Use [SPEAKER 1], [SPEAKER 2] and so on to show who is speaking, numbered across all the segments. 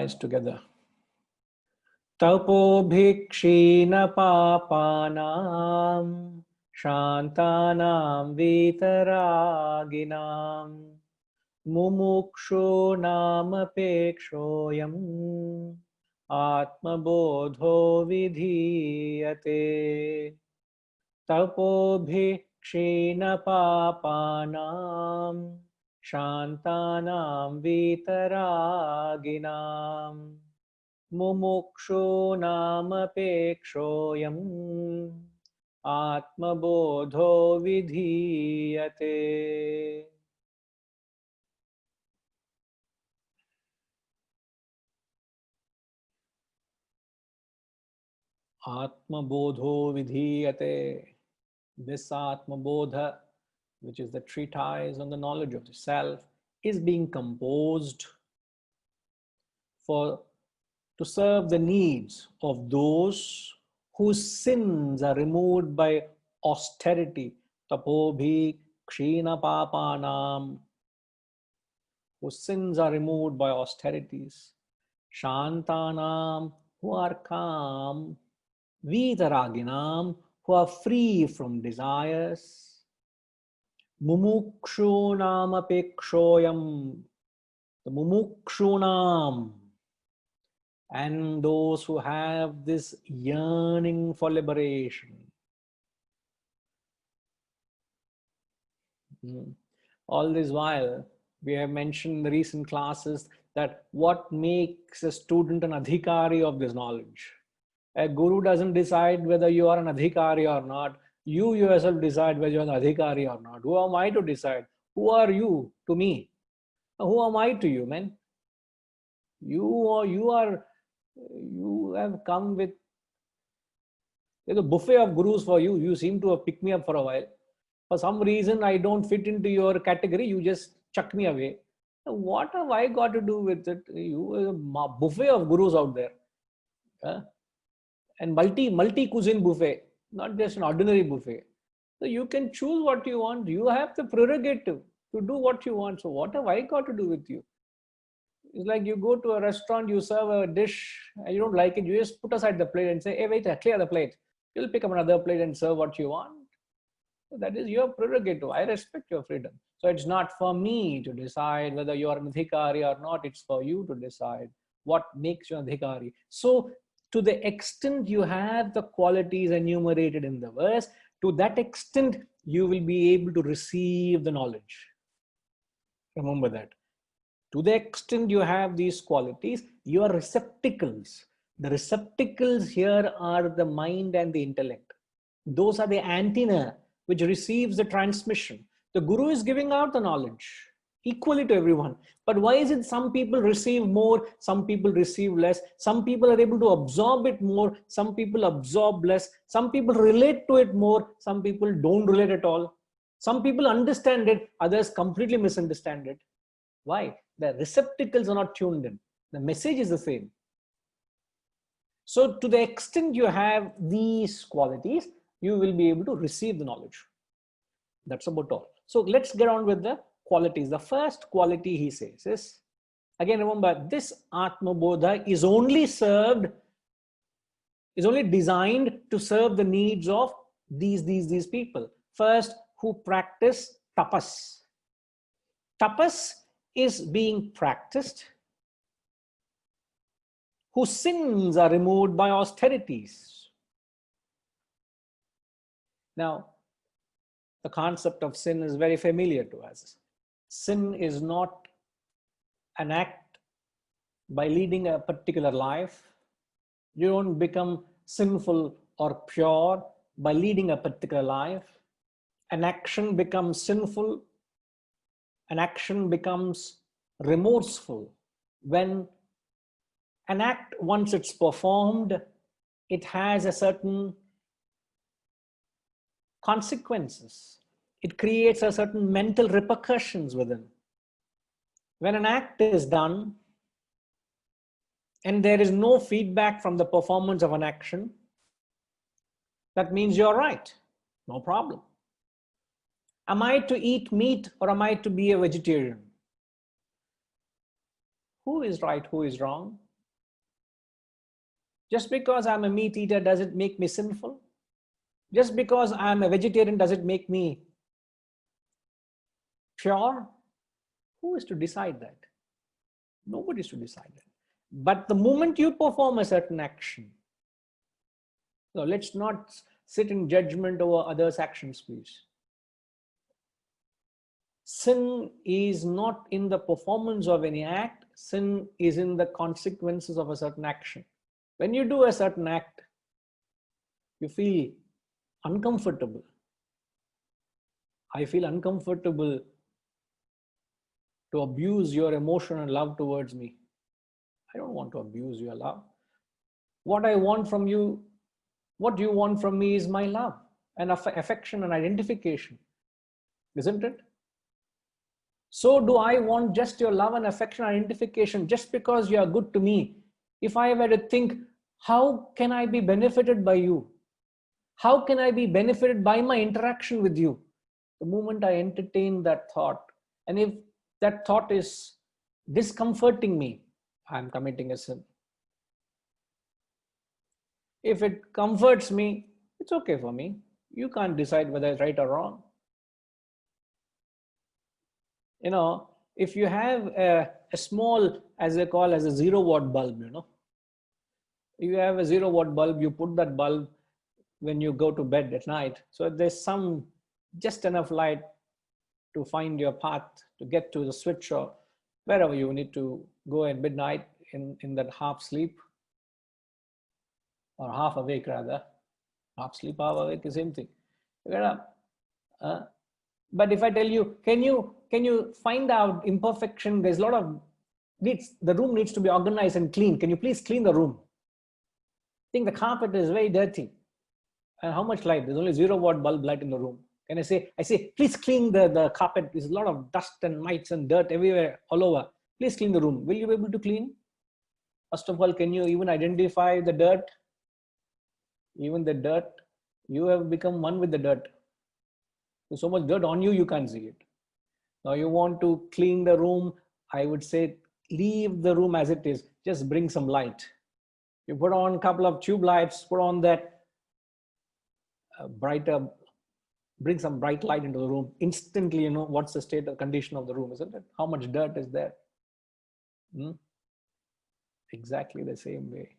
[SPEAKER 1] eyes together. Tapobhikshina papanam shantanam vitaraginam mumukshu namapekshoyam atmabodho vidhiyate. Tapobhikshina papanam shantanam vitaraginam mumukshu namapekshoyam atmabodho vidhiyate. Atmabodho vidhiyate. This Atmabodha, which is the treatise on the knowledge of the self, is being composed to serve the needs of those whose sins are removed by austerity. Tapobhi kshina papanam, whose sins are removed by austerities. Shantanam, who are calm. Vitaraginam, who are free from desires. Mumukshunam apekshoyam, the mumukshunam, and those who have this yearning for liberation. All this while, we have mentioned in the recent classes that what makes a student an adhikari of this knowledge. A guru doesn't decide whether you are an adhikari or not. You yourself decide whether you are an adhikari or not. Who am I to decide? Who are you to me? Who am I to you, man? You have come with, there's a buffet of gurus for you. You seem to have picked me up for a while. For some reason, I don't fit into your category. You just chuck me away. What have I got to do with it? You a buffet of gurus out there. And multi cuisine buffet, not just an ordinary buffet. So you can choose what you want. You have the prerogative to do what you want. So what have I got to do with you? It's like you go to a restaurant, you serve a dish, and you don't like it. You just put aside the plate and say, hey, wait, clear the plate. You'll pick up another plate and serve what you want. So that is your prerogative. I respect your freedom. So it's not for me to decide whether you are an adhikari or not. It's for you to decide what makes you an adhikari. So to the extent you have the qualities enumerated in the verse, to that extent you will be able to receive the knowledge. Remember that. To the extent you have these qualities, you are receptacles. The receptacles here are the mind and the intellect. Those are the antenna which receives the transmission. The guru is giving out the knowledge equally to everyone. But why is it some people receive more, some people receive less? Some people are able to absorb it more, some people absorb less. Some people relate to it more, some people don't relate at all. Some people understand it, others completely misunderstand it. Why? The receptacles are not tuned in. The message is the same. So to the extent you have these qualities, you will be able to receive the knowledge. That's about all. So let's get on with the qualities. The first quality he says is, again, remember, this Atmabodha is only designed to serve the needs of these people. First, who practice tapas. Tapas is being practiced, whose sins are removed by austerities. Now, the concept of sin is very familiar to us. Sin is not an act by leading a particular life. You don't become sinful or pure by leading a particular life. An action becomes sinful, an action becomes remorseful when an act, once it's performed, it has a certain consequences. It creates a certain mental repercussions within. When an act is done and there is no feedback from the performance of an action, that means you're right, no problem. Am I to eat meat or am I to be a vegetarian? Who is right, who is wrong? Just because I'm a meat eater, does it make me sinful? Just because I'm a vegetarian, does it make me pure? Who is to decide that? Nobody is to decide that. But the moment you perform a certain action, so let's not sit in judgment over others' actions, please. Sin is not in the performance of any act. Sin is in the consequences of a certain action. When you do a certain act, you feel uncomfortable. I feel uncomfortable to abuse your emotion and love towards me. I don't want to abuse your love. What I want from you, what you want from me is my love and affection and identification, isn't it? So do I want just your love and affection and identification just because you are good to me? If I were to think, how can I be benefited by you? How can I be benefited by my interaction with you? The moment I entertain that thought, and if that thought is discomforting me, I'm committing a sin. If it comforts me, it's okay for me. You can't decide whether it's right or wrong. You know, if you have a small, as they call as a 0-watt bulb, you know, you have a 0-watt bulb, you put that bulb when you go to bed at night. So there's some just enough light to find your path to get to the switch or wherever you need to go at midnight in that half sleep or half awake rather. Half sleep, half awake, the same thing. You get up. But if I tell you, can you find out imperfection? There's a lot of needs. The room needs to be organized and clean. Can you please clean the room? I think the carpet is very dirty. And how much light? There's only 0-watt bulb light in the room. Can I say, please clean the carpet. There's a lot of dust and mites and dirt everywhere, all over. Please clean the room. Will you be able to clean? First of all, can you even identify the dirt? Even the dirt, you have become one with the dirt. There's so much dirt on you, you can't see it. Now you want to clean the room, I would say, leave the room as it is. Just bring some light. You put on a couple of tube lights, put on that brighter, bring some bright light into the room. Instantly, you know, what's the state of condition of the room, isn't it? How much dirt is there? Exactly the same way.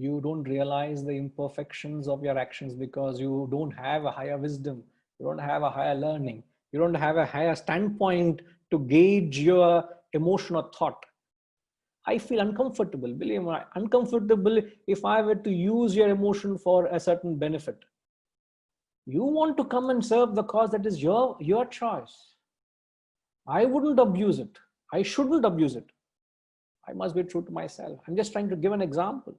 [SPEAKER 1] You don't realize the imperfections of your actions because you don't have a higher wisdom. You don't have a higher learning. You don't have a higher standpoint to gauge your emotion or thought. I feel uncomfortable, believe me, uncomfortable if I were to use your emotion for a certain benefit. You want to come and serve the cause, that is your choice. I wouldn't abuse it. I shouldn't abuse it. I must be true to myself. I'm just trying to give an example.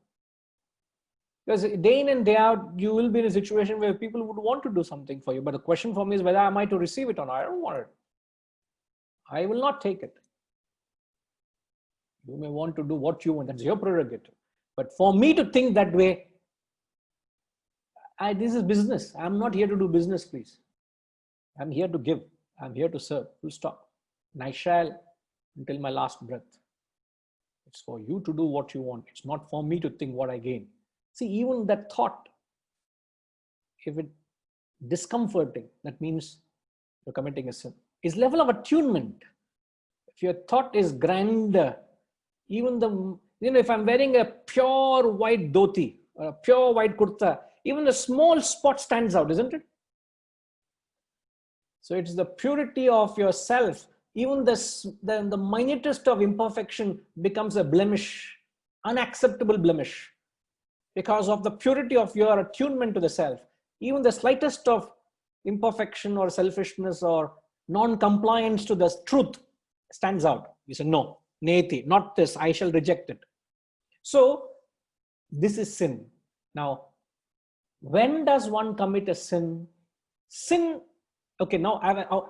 [SPEAKER 1] Because day in and day out, you will be in a situation where people would want to do something for you. But the question for me is whether am I to receive it or not. I don't want it. I will not take it. You may want to do what you want. That's your prerogative. But for me to think that way, this is business. I'm not here to do business, please. I'm here to give. I'm here to serve. Full stop. And I shall until my last breath. It's for you to do what you want. It's not for me to think what I gain. See, even that thought, if it's discomforting, that means you're committing a sin. Is level of attunement. If your thought is grander, even if I'm wearing a pure white dhoti or a pure white kurta, even a small spot stands out, isn't it? So it's the purity of yourself. Even the minutest of imperfection becomes a blemish, unacceptable blemish, because of the purity of your attunement to the self. Even the slightest of imperfection or selfishness or non-compliance to the truth stands out. You say, no, neti, not this, I shall reject it. So this is sin. Now, when does one commit a sin? Sin, okay, now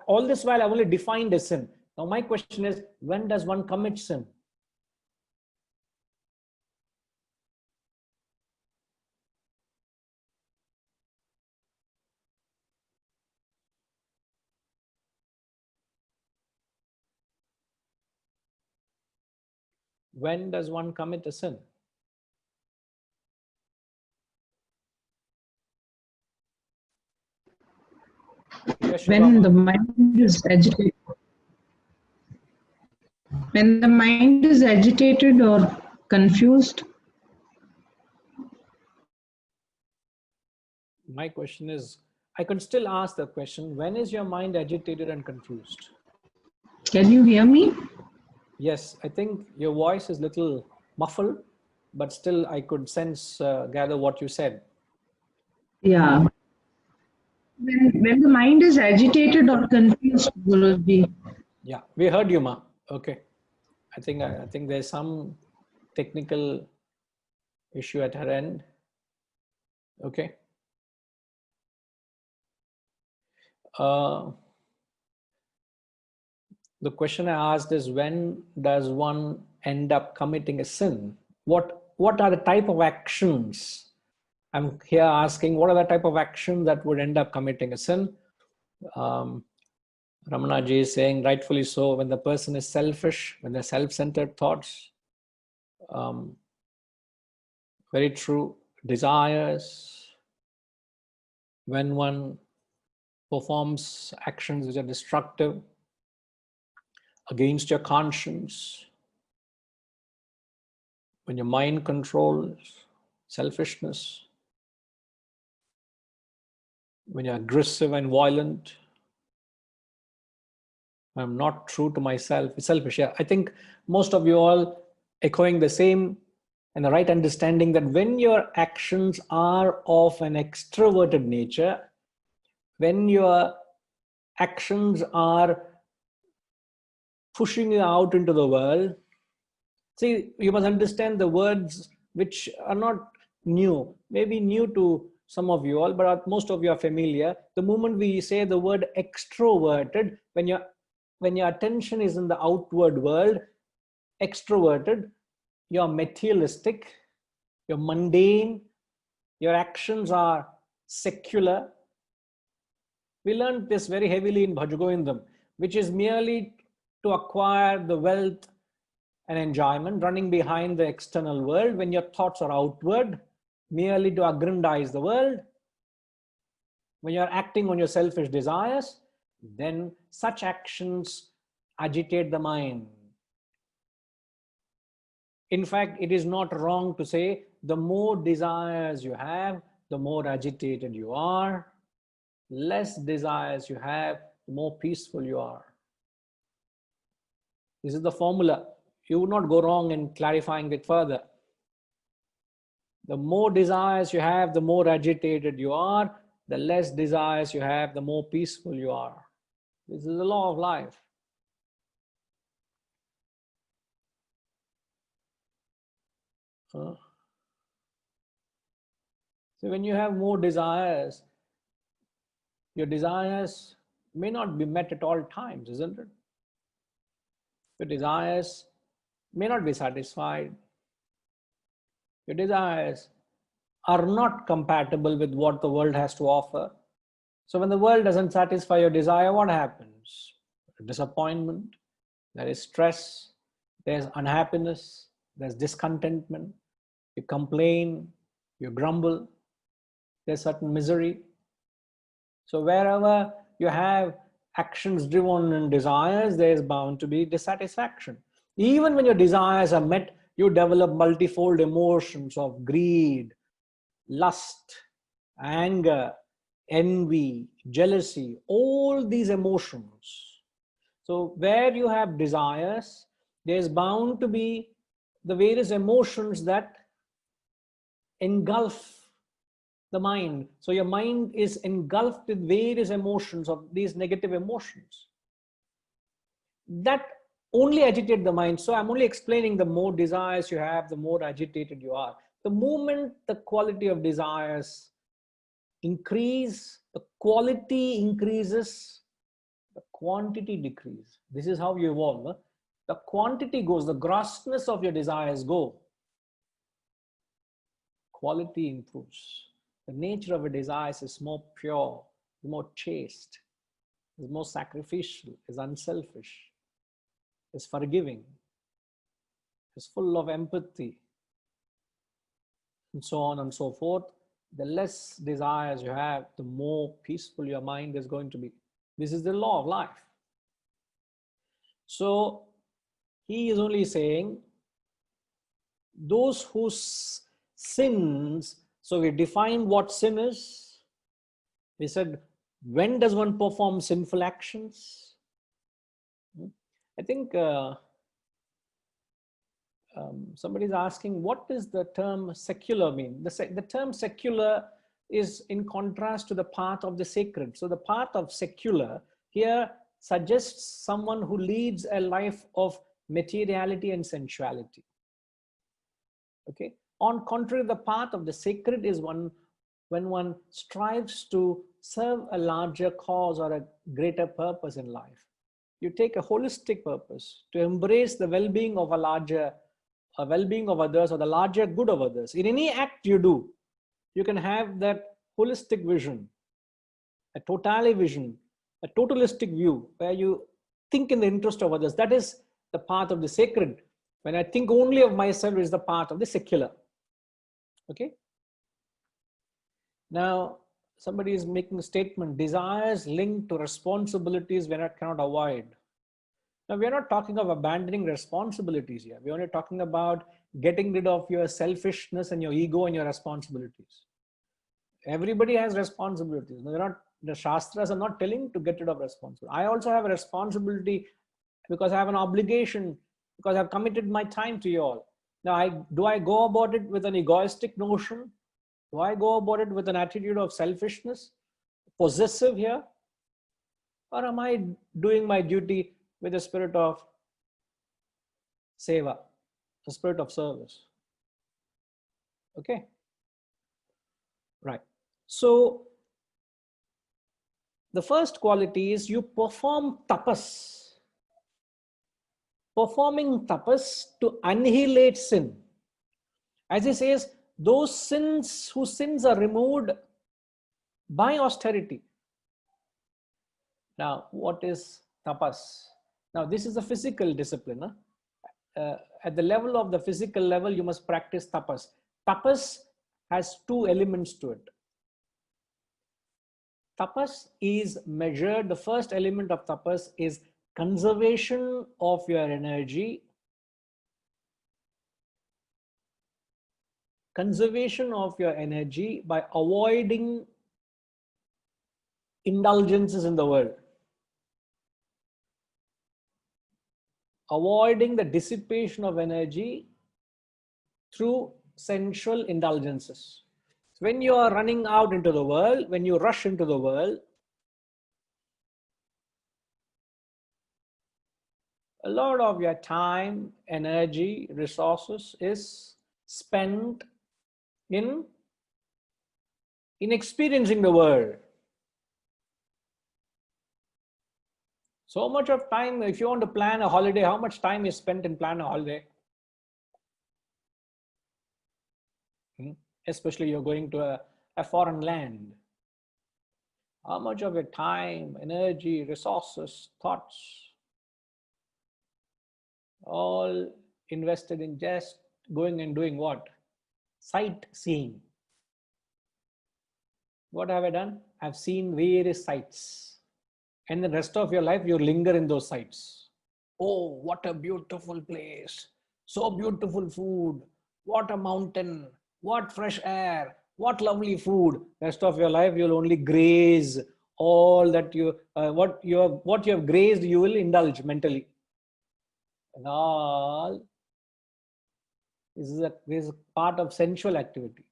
[SPEAKER 1] all this while I've only defined a sin. Now my question is, when does one commit sin? When does one commit a sin? Yes,
[SPEAKER 2] When the
[SPEAKER 1] Shubhama.
[SPEAKER 2] mind is agitated. When the mind is agitated or confused.
[SPEAKER 1] My question is, I can still ask the question, when is your mind agitated and confused?
[SPEAKER 2] Can you hear me?
[SPEAKER 1] Yes, I think your voice is little muffled, but still I could sense, gather what you said.
[SPEAKER 2] Yeah. When the mind is agitated or confused, Guruji.
[SPEAKER 1] Yeah, we heard you, Ma. Okay. I think there's some technical issue at her end. Okay. Uh, the question I asked is, when does one end up committing a sin? What are the type of actions? I'm here asking, what are the type of actions that would end up committing a sin? Ramanaji is saying, rightfully so, when the person is selfish, when they're self-centered thoughts, very true, desires, when one performs actions which are destructive against your conscience, when your mind controls selfishness, when you're aggressive and violent, I'm not true to myself, it's selfish. Yeah, I think most of you all echoing the same and the right understanding that when your actions are of an extroverted nature, when your actions are pushing you out into the world, see, you must understand the words which are not new, maybe new to some of you all, but most of you are familiar. The moment we say the word extroverted, when your attention is in the outward world, extroverted, you're materialistic, you're mundane, your actions are secular. We learned this very heavily in Bhajagovindam, which is merely to acquire the wealth and enjoyment, running behind the external world. When your thoughts are outward, merely to aggrandize the world, when you're acting on your selfish desires, then such actions agitate the mind. In fact, it is not wrong to say the more desires you have, the more agitated you are. Less desires you have, the more peaceful you are. This is the formula. You would not go wrong in clarifying it further. The more desires you have, the more agitated you are. The less desires you have, the more peaceful you are. This is the law of life. So when you have more desires, your desires may not be met at all times, isn't it? Your desires may not be satisfied. Your desires are not compatible with what the world has to offer. So when the world doesn't satisfy your desire, what happens? Disappointment, there is stress, there's unhappiness, there's discontentment, you complain, you grumble, there's certain misery. So wherever you have actions driven in desires, there's bound to be dissatisfaction. Even when your desires are met, you develop multifold emotions of greed, lust, anger, envy, jealousy, all these emotions. So where you have desires, there's bound to be the various emotions that engulf the mind. So your mind is engulfed with various emotions of these negative emotions that only agitate the mind. So I'm only explaining the more desires you have, the more agitated you are. The moment the quality of desires increase, the quality increases, the quantity decreases. This is how you evolve. Huh? The quantity goes, the grossness of your desires go. Quality improves. The nature of a desire is more pure, more chaste, is more sacrificial, is unselfish, is forgiving, is full of empathy, and so on and so forth, the less desires you have, the more peaceful your mind is going to be. This is the law of life. So he is only saying those whose sins, so we define what sin is. We said, when does one perform sinful actions? I think somebody is asking, what does the term secular mean? The term secular is in contrast to the path of the sacred. So the path of secular here suggests someone who leads a life of materiality and sensuality. Okay. On contrary, the path of the sacred is one when one strives to serve a larger cause or a greater purpose in life. You take a holistic purpose to embrace the well-being of well-being of others, or the larger good of others. In any act you do, you can have that holistic vision, a totale vision, a totalistic view, where you think in the interest of others. That is the path of the sacred. When I think only of myself, is the path of the secular. Okay. Now, somebody is making a statement, desires linked to responsibilities when I cannot avoid. Now, we are not talking of abandoning responsibilities here. We're only talking about getting rid of your selfishness and your ego and your responsibilities. Everybody has responsibilities. The Shastras are not telling to get rid of responsibility. I also have a responsibility because I have an obligation, because I've committed my time to you all. Now, do I go about it with an egoistic notion? Do I go about it with an attitude of selfishness, possessive here? Or am I doing my duty with the spirit of seva, the spirit of service? Okay. Right. So the first quality is you perform tapas. Performing tapas to annihilate sin. As he says, those sins whose sins are removed by austerity. Now, what is tapas? Now, this is a physical discipline. At the level of the physical level, you must practice tapas. Tapas has two elements to it. Tapas is measured. The first element of tapas is conservation of your energy. Conservation of your energy by avoiding indulgences in the world. Avoiding the dissipation of energy through sensual indulgences. When you are running out into the world, when you rush into the world, a lot of your time, energy, resources is spent in experiencing the world. So much of time, if you want to plan a holiday, how much time is spent in planning a holiday? Especially you're going to a foreign land. How much of your time, energy, resources, thoughts, all invested in just going and doing what? Sightseeing. What have I done? I've seen various sights. And the rest of your life, you linger in those sights. Oh, what a beautiful place. So beautiful food. What a mountain. What fresh air. What lovely food. Rest of your life, you'll only graze all that what you have grazed, you will indulge mentally. And all this is a part of sensual activity.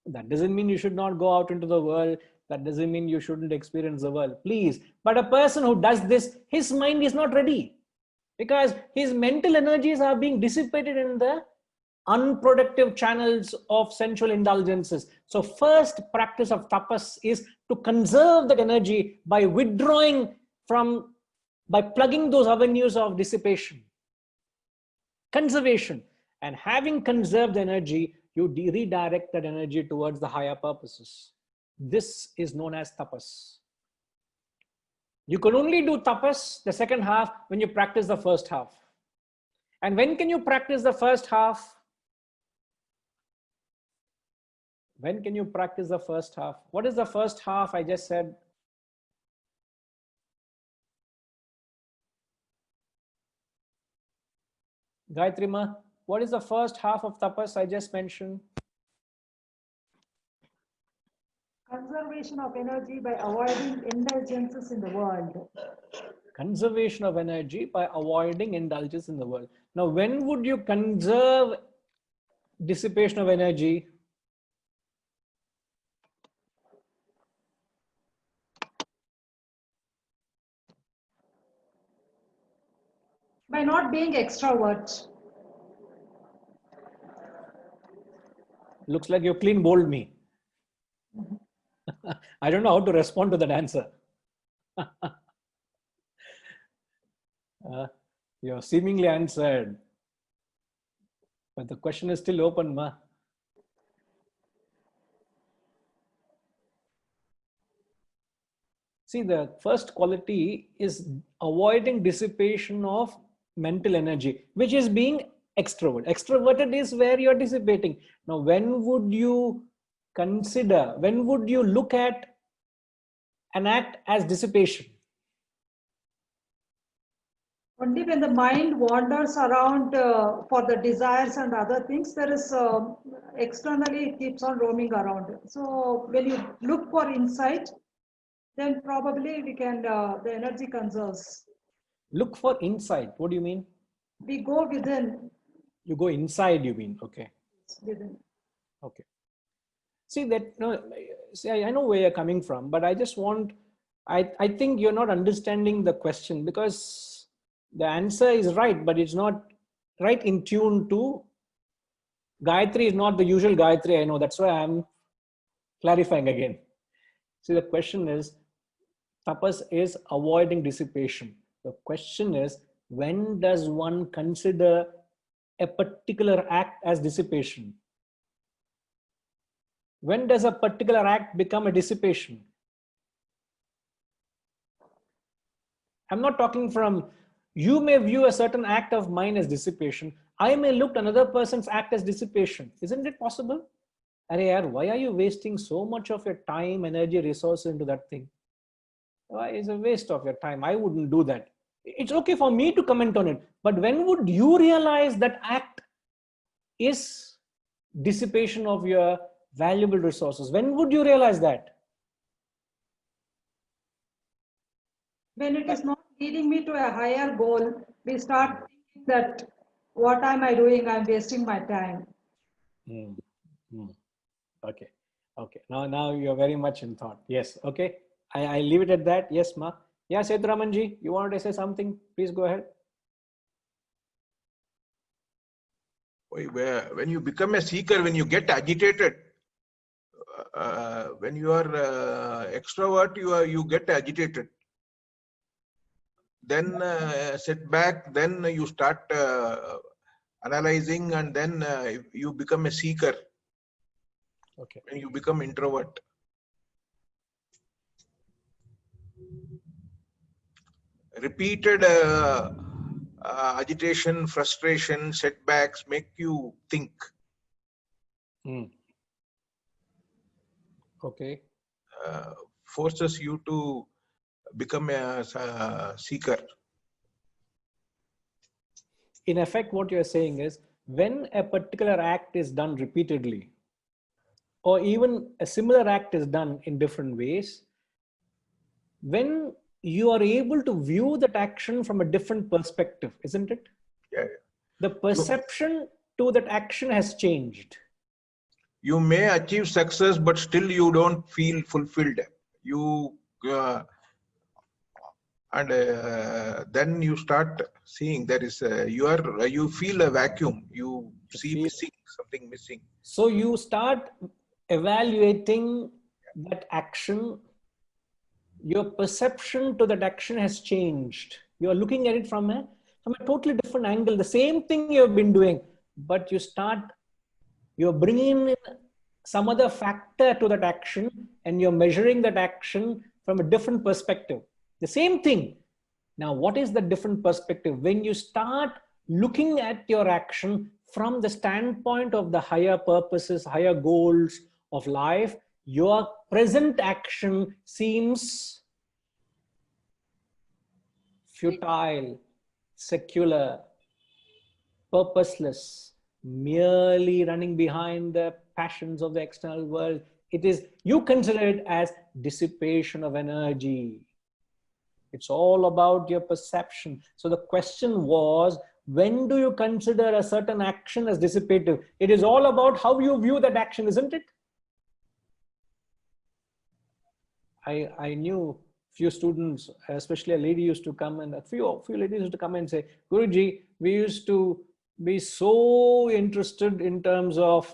[SPEAKER 1] That doesn't mean you should not go out into the world. That doesn't mean you shouldn't experience the world. Please. But a person who does this, his mind is not ready, because his mental energies are being dissipated in the unproductive channels of sensual indulgences. So first practice of tapas is to conserve that energy by withdrawing by plugging those avenues of dissipation. Conservation. And having conserved energy, you redirect that energy towards the higher purposes. This is known as tapas. You can only do tapas, the second half, when you practice the first half. And when can you practice the first half? When can you practice the first half? What is the first half? I just said. Gayatri Ma, what is the first half of tapas I just mentioned?
[SPEAKER 3] Conservation of energy by avoiding indulgences in the world.
[SPEAKER 1] Conservation of energy by avoiding indulgence in the world. Now, when would you conserve dissipation of energy?
[SPEAKER 3] By not being extrovert.
[SPEAKER 1] Looks like you clean bowled me. I don't know how to respond to that answer. You're seemingly answered. But the question is still open, Ma. See, the first quality is avoiding dissipation of mental energy, which is being extrovert. Extroverted is where you're dissipating. Now, when would you consider, when would you look at an act as dissipation?
[SPEAKER 3] Only when the mind wanders around for the desires and other things, there is externally it keeps on roaming around. So when you look for insight, then probably we can, the energy conserves.
[SPEAKER 1] Look for insight. What do you mean?
[SPEAKER 3] We go within.
[SPEAKER 1] You go inside, you mean? Okay.
[SPEAKER 3] Within.
[SPEAKER 1] Okay. See that, no, see, I know where you're coming from, but I just want, I think you're not understanding the question, because the answer is right, but it's not right in tune to Gayatri is not the usual Gayatri I know. That's why I'm clarifying again. See, the question is, tapas is avoiding dissipation. The question is, when does one consider a particular act as dissipation? When does a particular act become a dissipation? I'm not talking from, you may view a certain act of mine as dissipation. I may look at another person's act as dissipation. Isn't it possible? Arey yaar, why are you wasting so much of your time, energy, resources into that thing? Why is a waste of your time? I wouldn't do that. It's okay for me to comment on it. But when would you realize that act is dissipation of your valuable resources? When would you realize that?
[SPEAKER 3] When it is not leading me to a higher goal, we start thinking that what am I doing? I'm wasting my time.
[SPEAKER 1] Okay. Okay. Now you're very much in thought. Yes. Okay. I leave it at that. Yes, Ma. Yeah, Sethuramanji, you wanted to say something? Please go ahead.
[SPEAKER 4] When you become a seeker, when you get agitated, when you are extrovert, you get agitated. Then sit back, then you start analyzing, and then you become a seeker.
[SPEAKER 1] Okay.
[SPEAKER 4] When you become introvert. Repeated agitation, frustration, setbacks make you think.
[SPEAKER 1] Okay.
[SPEAKER 4] Forces you to become a seeker.
[SPEAKER 1] In effect, what you're saying is, when a particular act is done repeatedly, or even a similar act is done in different ways, when you are able to view that action from a different perspective, isn't it?
[SPEAKER 4] Yeah.
[SPEAKER 1] The perception to that action has changed.
[SPEAKER 4] You may achieve success, but still you don't feel fulfilled. You then you start seeing there is you feel a vacuum. You see something missing.
[SPEAKER 1] So you start evaluating that action. Your perception to that action has changed. You are looking at it from a totally different angle. The same thing you have been doing, but you're bringing in some other factor to that action, and you're measuring that action from a different perspective. The same thing. Now, what is the different perspective? When you start looking at your action from the standpoint of the higher purposes, higher goals of life, your present action seems futile, secular, purposeless, merely running behind the passions of the external world. It is, you consider it as dissipation of energy. It's all about your perception. So the question was, when do you consider a certain action as dissipative? It is all about how you view that action, isn't it? I knew few students, especially a lady used to come, and a few ladies used to come and say, Guruji, we used to be so interested in terms of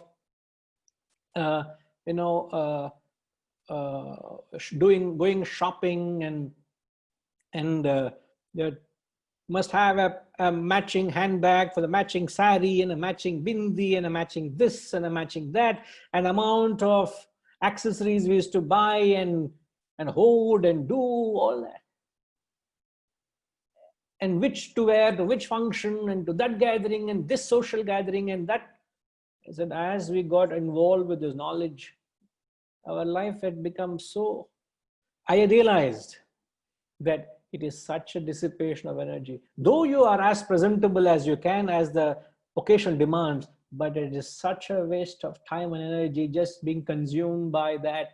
[SPEAKER 1] going shopping, and you must have a matching handbag for the matching sari, and a matching bindi, and a matching this and a matching that, an amount of accessories we used to buy and hold and do all that, and which to wear to which function and to that gathering and this social gathering and that. I said, as we got involved with this knowledge, our life had become so, I realized that it is such a dissipation of energy. Though you are as presentable as you can, as the occasion demands, but it is such a waste of time and energy just being consumed by that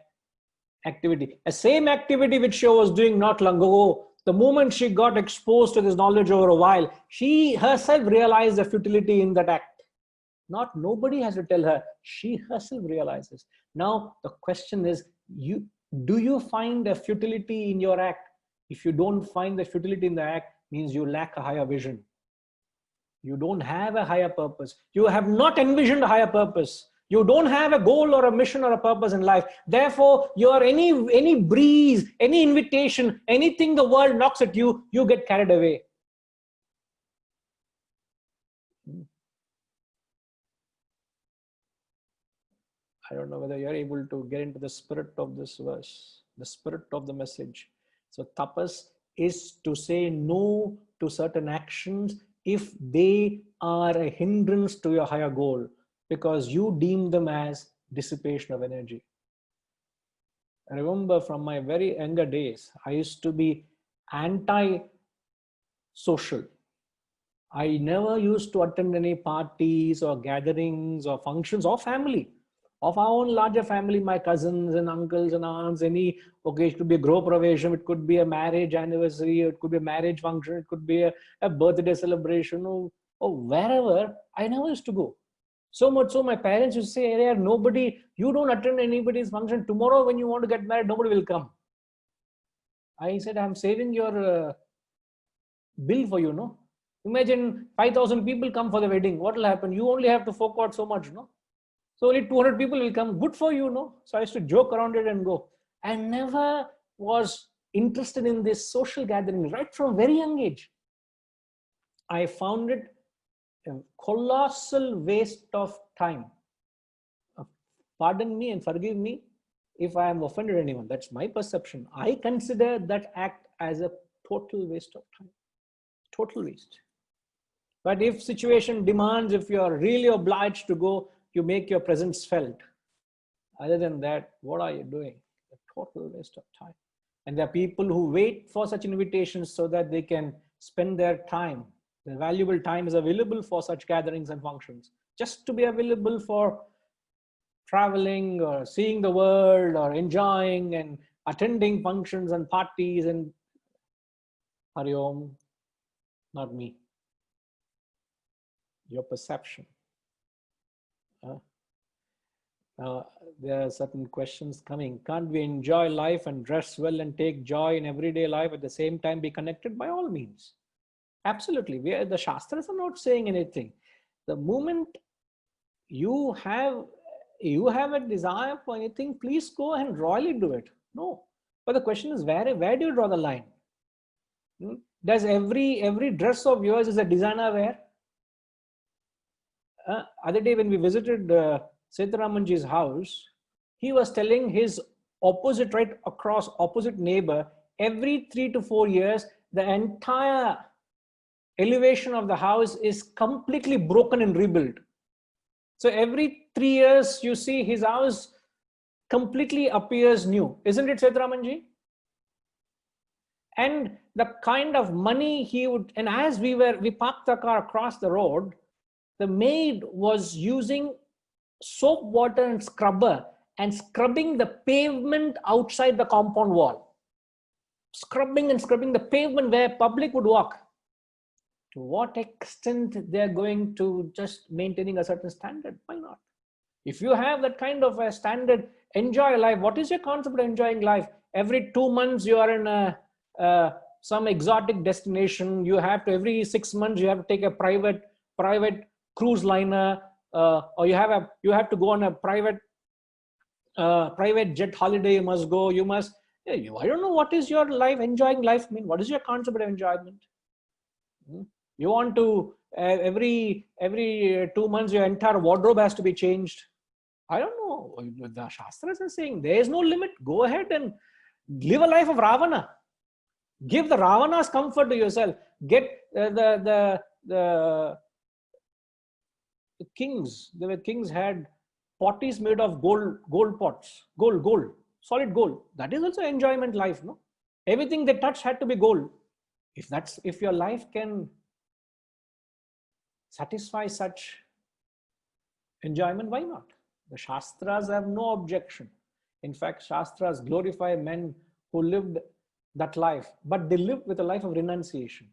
[SPEAKER 1] activity. A same activity which she was doing not long ago, the moment she got exposed to this knowledge over a while, she herself realized the futility in that act. Nobody has to tell her, she herself realizes. Now the question is, do you find a futility in your act? If you don't find the futility in the act, means you lack a higher vision. You don't have a higher purpose. You have not envisioned a higher purpose. You don't have a goal or a mission or a purpose in life. Therefore, any breeze, any invitation, anything the world knocks at you, you get carried away. I don't know whether you're able to get into the spirit of this verse, the spirit of the message. So tapas is to say no to certain actions if they are a hindrance to your higher goal, because you deem them as dissipation of energy. I remember from my very younger days, I used to be anti-social. I never used to attend any parties or gatherings or functions or family. Of our own larger family, my cousins and uncles and aunts, any occasion, it could be a Grow Pravesham, it could be a marriage anniversary, it could be a marriage function, it could be a birthday celebration, or wherever, I never used to go. So much so my parents used to say, hey, nobody, you don't attend anybody's function. Tomorrow when you want to get married, nobody will come. I said, I'm saving your bill for you, no? Imagine 5,000 people come for the wedding. What will happen? You only have to fork out so much, no? So only 200 people will come. Good for you, no? So I used to joke around it and go. I never was interested in this social gathering right from very young age. I found it a colossal waste of time. Pardon me and forgive me if I am offended anyone. That's my perception. I consider that act as a total waste of time. Total waste. But if situation demands, if you are really obliged to go, you make your presence felt. Other than that, what are you doing? A total waste of time. And there are people who wait for such invitations so that they can spend their time. Their valuable time is available for such gatherings and functions. Just to be available for traveling or seeing the world or enjoying and attending functions and parties and Hari Om, not me. Your perception. There are certain questions coming. Can't we enjoy life and dress well and take joy in everyday life at the same time be connected? By all means. Absolutely. The Shastras are not saying anything. The moment you have a desire for anything, please go and royally do it. No. But the question is, where do you draw the line? Does every dress of yours is a designer wear? Other day when we visited Setharamanji's house, he was telling his opposite neighbor, every 3 to 4 years, the entire elevation of the house is completely broken and rebuilt. So every 3 years, you see his house completely appears new. Isn't it, Setramanji? And the kind of money he would, and as we parked the car across the road, the maid was using soap water and scrubber and scrubbing the pavement outside the compound wall. Scrubbing and scrubbing the pavement where public would walk. To what extent they're going to just maintaining a certain standard? Why not? If you have that kind of a standard, enjoy life. What is your concept of enjoying life? Every 2 months you are in some exotic destination. You have to, every 6 months you have to take a private cruise liner, or you have to go on a private jet holiday. You must go. You must. I don't know, what is your life, enjoying life mean? What is your concept of enjoyment? You want to every 2 months your entire wardrobe has to be changed. I don't know. The Shastras are saying there is no limit. Go ahead and live a life of Ravana. Give the Ravana's comfort to yourself. Get the kings. The kings had potties made of gold pots, gold, solid gold. That is also enjoyment life, no? Everything they touch had to be gold. If your life can satisfy such enjoyment, why not? The Shastras have no objection. In fact, Shastras glorify men who lived that life, but they lived with a life of renunciation.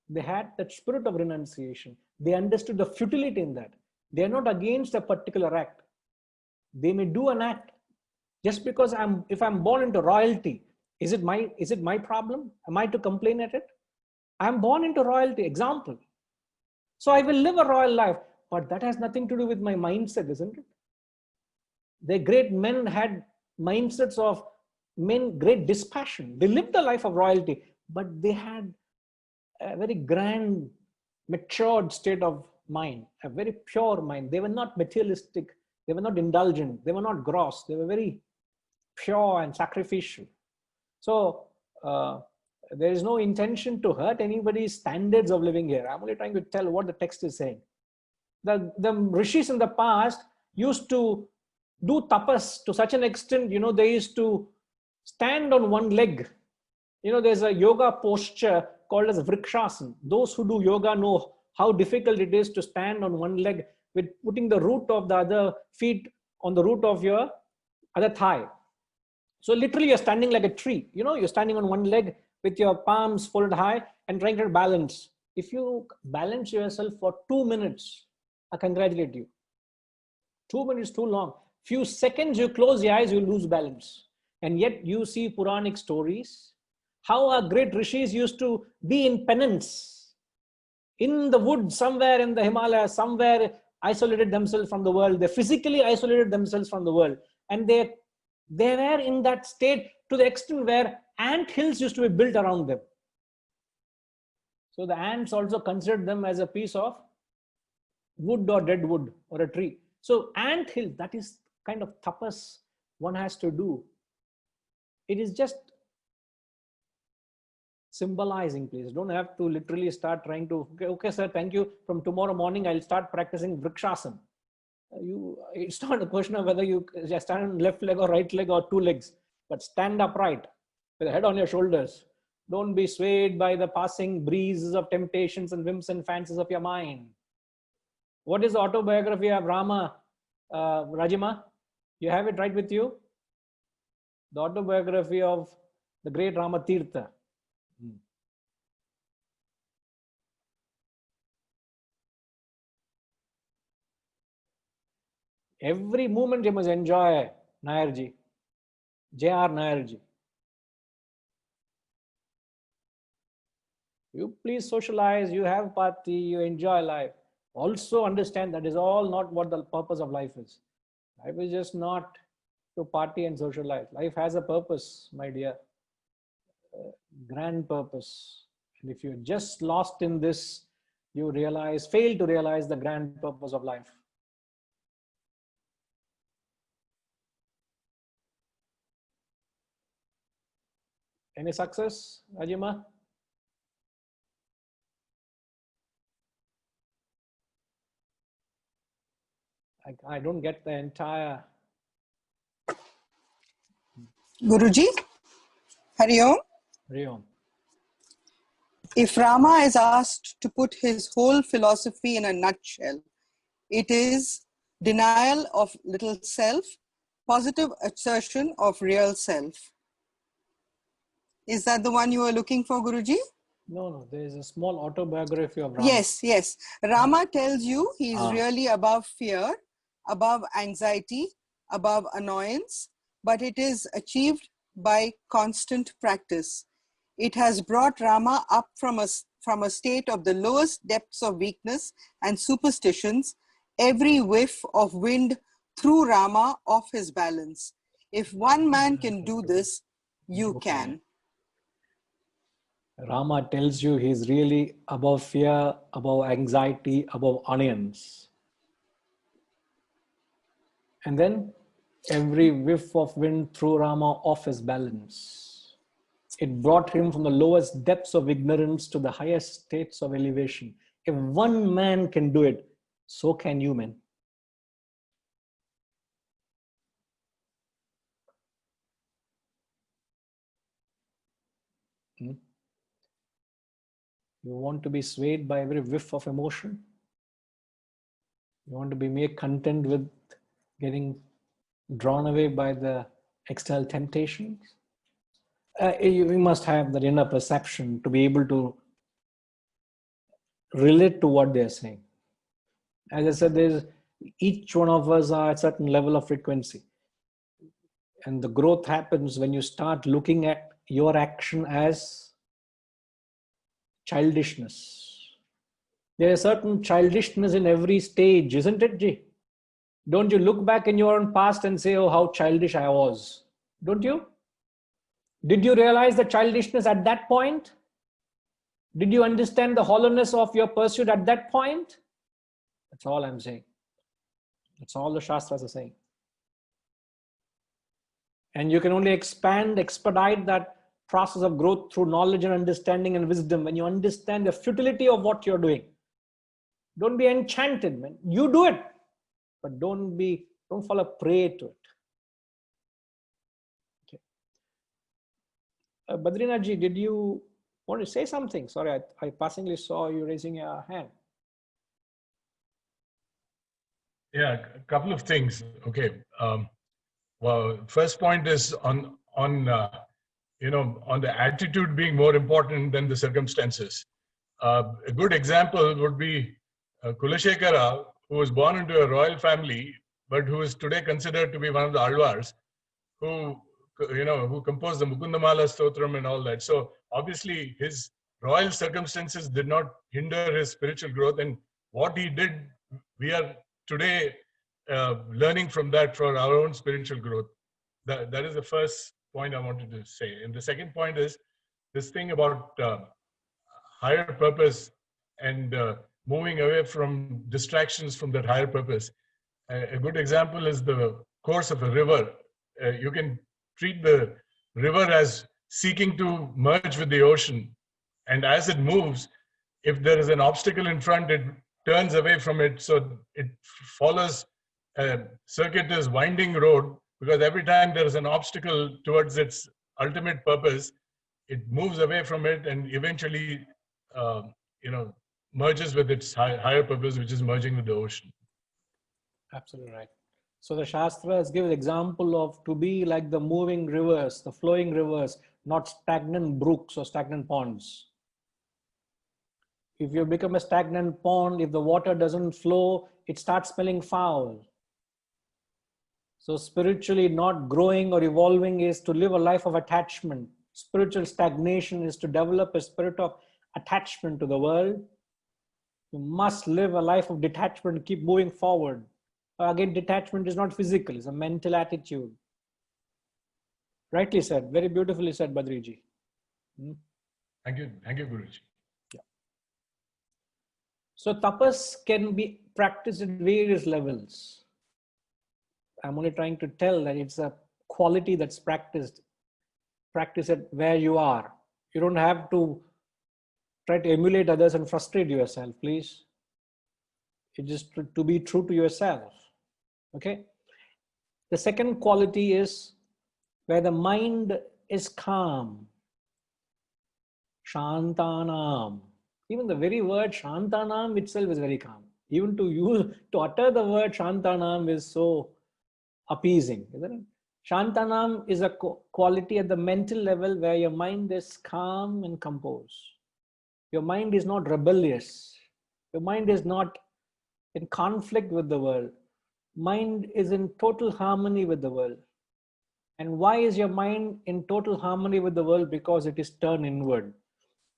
[SPEAKER 1] They had that spirit of renunciation. They understood the futility in that. They are not against a particular act. They may do an act just because if I'm born into royalty, is it my problem? Am I to complain at it? I'm born into royalty, example. So I will live a royal life, but that has nothing to do with my mindset, isn't it? The great men had mindsets of great dispassion. They lived a life of royalty, but they had a very grand, matured state of mind, a very pure mind. They were not materialistic. They were not indulgent. They were not gross. They were very pure and sacrificial. So there is no intention to hurt anybody's standards of living here. I'm only trying to tell what the text is saying. The rishis in the past used to do tapas to such an extent, they used to stand on one leg. There's a yoga posture called as vrikshasana. Those who do yoga know how difficult it is to stand on one leg with putting the root of the other feet on the root of your other thigh. So literally you're standing like a tree. You're standing on one leg with your palms folded high and trying to balance. If you balance yourself for 2 minutes, I congratulate you. 2 minutes too long. Few seconds you close your eyes, you lose balance. And yet you see Puranic stories, how our great rishis used to be in penance, in the woods, somewhere in the Himalayas, somewhere isolated themselves from the world. They physically isolated themselves from the world. And they were in that state to the extent where ant hills used to be built around them. So the ants also considered them as a piece of wood or dead wood or a tree. So ant hill, that is kind of tapas one has to do. It is just symbolizing, please. Don't have to literally start trying to, okay sir, thank you. From tomorrow morning, I'll start practicing vrikshasana. It's not a question of whether you stand on left leg or right leg or 2 legs, but stand upright with the head on your shoulders. Don't be swayed by the passing breezes of temptations and whims and fancies of your mind. What is the autobiography of Rama, Rajima? You have it right with you? The autobiography of the great Rama Tirtha. Every moment you must enjoy, Nayarji. J.R. Nayarji. You please socialize, you have party, you enjoy life. Also understand that is all not what the purpose of life is. Life is just not to party and socialize. Life has a purpose, my dear. Grand purpose. And if you're just lost in this, you fail to realize the grand purpose of life. Any success, Rajima? I don't get the entire.
[SPEAKER 5] Guruji, Hari Om.
[SPEAKER 1] Riom.
[SPEAKER 5] If Rama is asked to put his whole philosophy in a nutshell, it is denial of little self, positive assertion of real self. Is that the one you are looking for, Guruji?
[SPEAKER 1] No, there is a small autobiography of Rama.
[SPEAKER 5] Yes. Rama tells you he is
[SPEAKER 1] Ah.
[SPEAKER 5] really above fear, above anxiety, above annoyance, but it is achieved by constant practice. It has brought Rama up from a state of the lowest depths of weakness and superstitions. Every whiff of wind threw Rama off his balance. If one man can do this, you can.
[SPEAKER 1] Rama tells you he's really above fear, above anxiety, above annoyance. And then every whiff of wind threw Rama off his balance. It brought him from the lowest depths of ignorance to the highest states of elevation. If one man can do it, so can you, man. You want to be swayed by every whiff of emotion? You want to be made content with getting drawn away by the external temptations? You must have that inner perception to be able to relate to what they're saying. As I said, each one of us are at a certain level of frequency. And the growth happens when you start looking at your action as childishness. There is certain childishness in every stage, isn't it, Ji? Don't you look back in your own past and say, oh, how childish I was? Don't you? Did you realize the childishness at that point? Did you understand the hollowness of your pursuit at that point? That's all I'm saying. That's all the Shastras are saying. And you can only expedite that process of growth through knowledge and understanding and wisdom when you understand the futility of what you're doing. Don't be enchanted, man. You do it, but don't fall a prey to it. Okay. Badrinath ji, did you want to say something? Sorry, I passingly saw you raising your hand.
[SPEAKER 6] Yeah, a couple of things. Okay. Well, first point is on the attitude being more important than the circumstances. A good example would be Kulashekara, who was born into a royal family, but who is today considered to be one of the Alvars, who composed the Mukundamala Stotram and all that. So obviously his royal circumstances did not hinder his spiritual growth, and what he did, we are today learning from that for our own spiritual growth. That is the first point I wanted to say. And the second point is this thing about higher purpose and moving away from distractions from that higher purpose. A good example is the course of a river. You can treat the river as seeking to merge with the ocean. And as it moves, if there is an obstacle in front, it turns away from it. So it follows a circuitous winding road, because every time there is an obstacle towards its ultimate purpose, it moves away from it and eventually merges with its higher purpose, which is merging with the ocean.
[SPEAKER 1] Absolutely right. So the Shastras give an example of to be like the moving rivers, the flowing rivers, not stagnant brooks or stagnant ponds. If you become a stagnant pond, if the water doesn't flow, it starts smelling foul. So spiritually not growing or evolving is to live a life of attachment. Spiritual stagnation is to develop a spirit of attachment to the world. You must live a life of detachment, keep moving forward. Again, detachment is not physical, it's a mental attitude. Rightly said, very beautifully said, Badriji.
[SPEAKER 6] Thank you, Guruji.
[SPEAKER 1] Yeah. So tapas can be practiced at various levels. I'm only trying to tell that it's a quality that's practiced. Practice it where you are. You don't have to try to emulate others and frustrate yourself, please. It's just to be true to yourself. Okay. The second quality is where the mind is calm. Shantanam. Even the very word Shantanam itself is very calm. Even to utter the word Shantanam is so appeasing, isn't it? Shantanam is a quality at the mental level where your mind is calm and composed. Your mind is not rebellious. Your mind is not in conflict with the world. Mind is in total harmony with the world. And why is your mind in total harmony with the world? Because it is turned inward.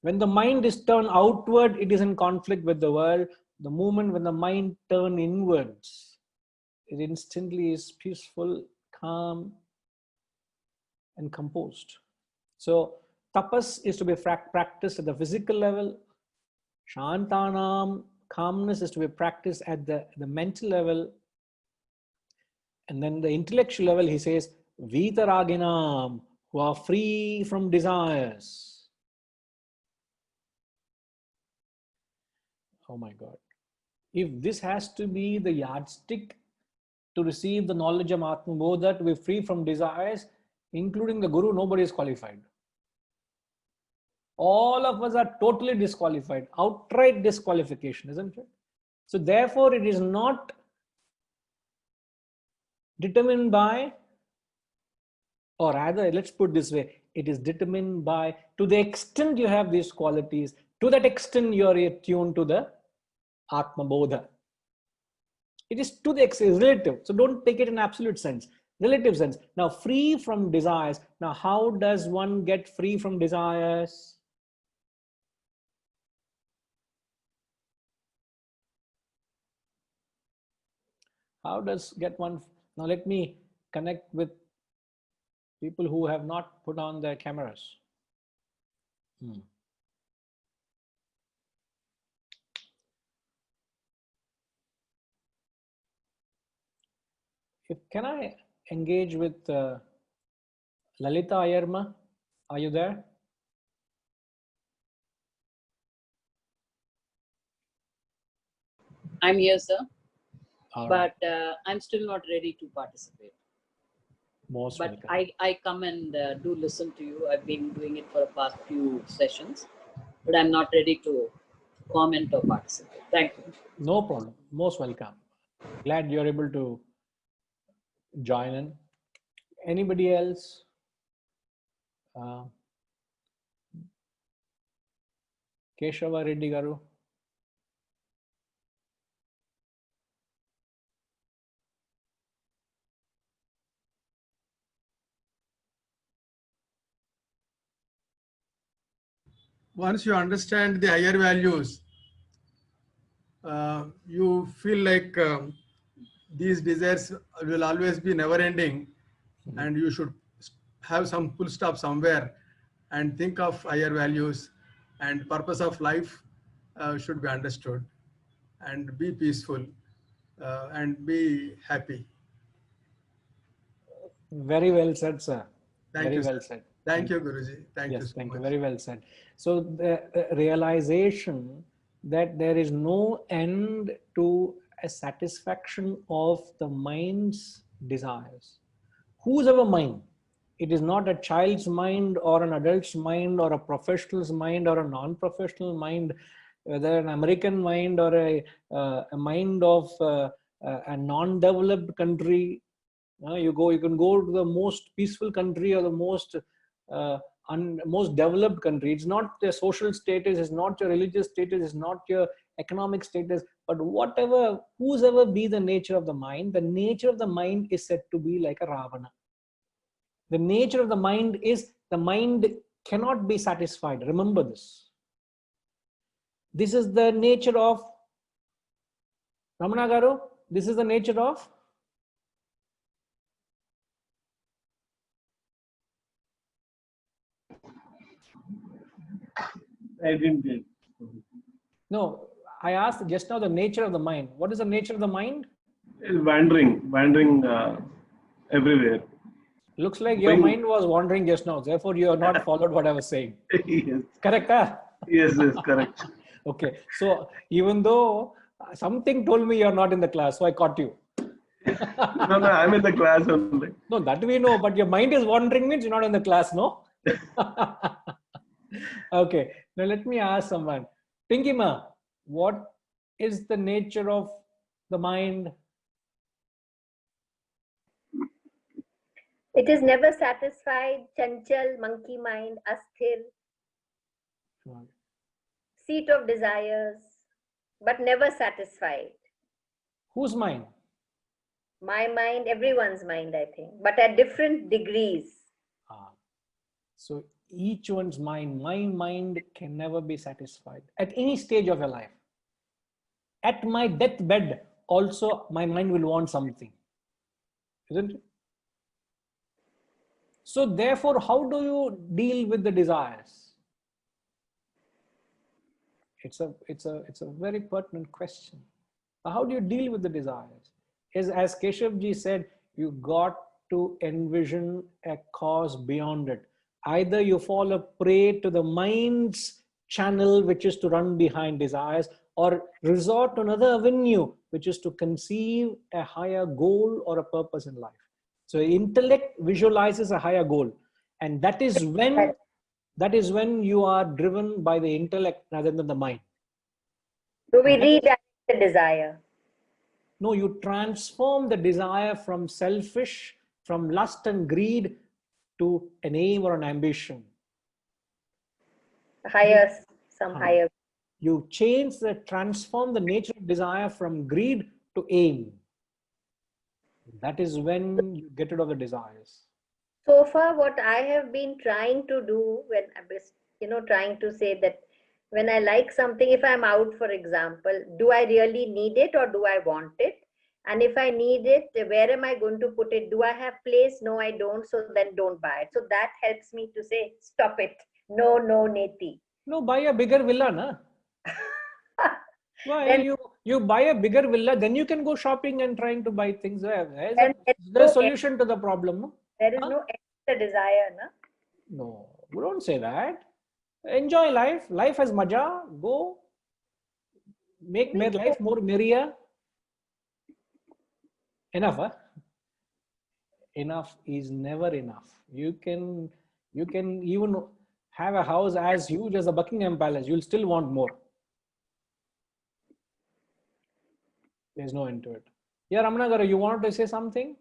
[SPEAKER 1] When the mind is turned outward, it is in conflict with the world. The moment when the mind turns inwards, it instantly is peaceful, calm, and composed. So tapas is to be practiced at the physical level. Shantanam, calmness, is to be practiced at the mental level. And then the intellectual level, he says, Vitaraginam, who are free from desires. Oh my God. If this has to be the yardstick to receive the knowledge of ATMABODHA, to be free from desires, including the Guru, nobody is qualified. All of us are totally disqualified, outright disqualification, isn't it? So therefore, it is not determined by, or rather, let's put this way, it is determined by, to the extent you have these qualities, to that extent you are attuned to the ATMABODHA. It is to the extent, relative. So don't take it in absolute sense, relative sense. Now, free from desires. Now, how does one get free from desires? How does get one? Now, let me connect with people who have not put on their cameras. Can I engage with Lalita Ayarma? Are you there?
[SPEAKER 7] I'm here, sir,
[SPEAKER 1] All
[SPEAKER 7] but
[SPEAKER 1] right.
[SPEAKER 7] I'm still not ready to participate.
[SPEAKER 1] Most
[SPEAKER 7] But
[SPEAKER 1] welcome.
[SPEAKER 7] I come and do listen to you. I've been doing it for the past few sessions, but I'm not ready to comment or participate. Thank you.
[SPEAKER 1] No problem. Most welcome. Glad you're able to join in. Anybody else? Keshava Reddy Garu.
[SPEAKER 8] Once you understand the higher values, you feel like these desires will always be never ending, and you should have some full stop somewhere and think of higher values, and purpose of life should be understood, and be peaceful and be happy.
[SPEAKER 1] Very well said, sir.
[SPEAKER 8] Thank
[SPEAKER 1] Very
[SPEAKER 8] you,
[SPEAKER 1] well
[SPEAKER 8] sir.
[SPEAKER 1] said.
[SPEAKER 8] Thank you, Guruji. Thank you
[SPEAKER 1] yes,
[SPEAKER 8] so
[SPEAKER 1] thank
[SPEAKER 8] much.
[SPEAKER 1] you. Very well said. So the realization that there is no end to a satisfaction of the mind's desires. Whose ever mind, it is not a child's mind or an adult's mind or a professional's mind or a non-professional mind, whether an American mind or a mind of a non-developed country. You can go to the most peaceful country or the most most developed country. It's not your social status, it's not your religious status, it's not your economic status, but whatever, whosoever be the nature of the mind, the nature of the mind is said to be like a Ravana. The nature of the mind is, the mind cannot be satisfied. Remember this. This is the nature of Ramana Garu. This is the nature of
[SPEAKER 9] I didn't get.
[SPEAKER 1] No, I asked just now the nature of the mind. What is the nature of the mind?
[SPEAKER 9] Wandering everywhere.
[SPEAKER 1] Looks like your mind was wandering just now. Therefore, you have not followed what I was saying.
[SPEAKER 9] Yes.
[SPEAKER 1] Correct? Huh?
[SPEAKER 9] Yes, correct.
[SPEAKER 1] Okay. So even though something told me you're not in the class, so I caught you.
[SPEAKER 9] No, I'm in the class only.
[SPEAKER 1] No, that we know, but your mind is wandering means you're not in the class, no? Okay, now let me ask someone. Pinky Ma, what is the nature of the mind?
[SPEAKER 10] It is never satisfied, chanchal, monkey mind, asthir, seat of desires, but never satisfied.
[SPEAKER 1] Whose mind?
[SPEAKER 10] My mind, everyone's mind, I think, but at different degrees.
[SPEAKER 1] So each one's mind, my mind can never be satisfied at any stage of your life. At my deathbed, also my mind will want something, isn't it? So therefore, how do you deal with the desires? It's a very pertinent question. How do you deal with the desires? As Keshavji said, you got to envision a cause beyond it. Either you fall a prey to the mind's channel, which is to run behind desires, or resort to another avenue, which is to conceive a higher goal or a purpose in life. So intellect visualizes a higher goal, and that is when you are driven by the intellect rather than the mind.
[SPEAKER 10] Do we redirect the desire?
[SPEAKER 1] No, you transform the desire from selfish, from lust and greed, to an aim or an ambition.
[SPEAKER 10] Higher.
[SPEAKER 1] You transform the nature of desire from greed to aim. That is when you get rid of the desires.
[SPEAKER 10] So far, what I have been trying to do when I was, trying to say that when I like something, if I'm out, for example, do I really need it or do I want it? And if I need it, where am I going to put it? Do I have place? No, I don't. So then don't buy it. So that helps me to say, stop it. No, neti.
[SPEAKER 1] No, buy a bigger villa, na? Why you buy a bigger villa, then you can go shopping and trying to buy things. There's a solution to the problem. No?
[SPEAKER 10] There is no extra desire, na?
[SPEAKER 1] No, we don't say that. Enjoy life. Life has maja. Go make life more merrier. Enough, huh? Enough is never enough. You can even have a house as huge as the Buckingham Palace. You'll still want more. There's no end to it. Yeah, Ramanagaru, you wanted to say something?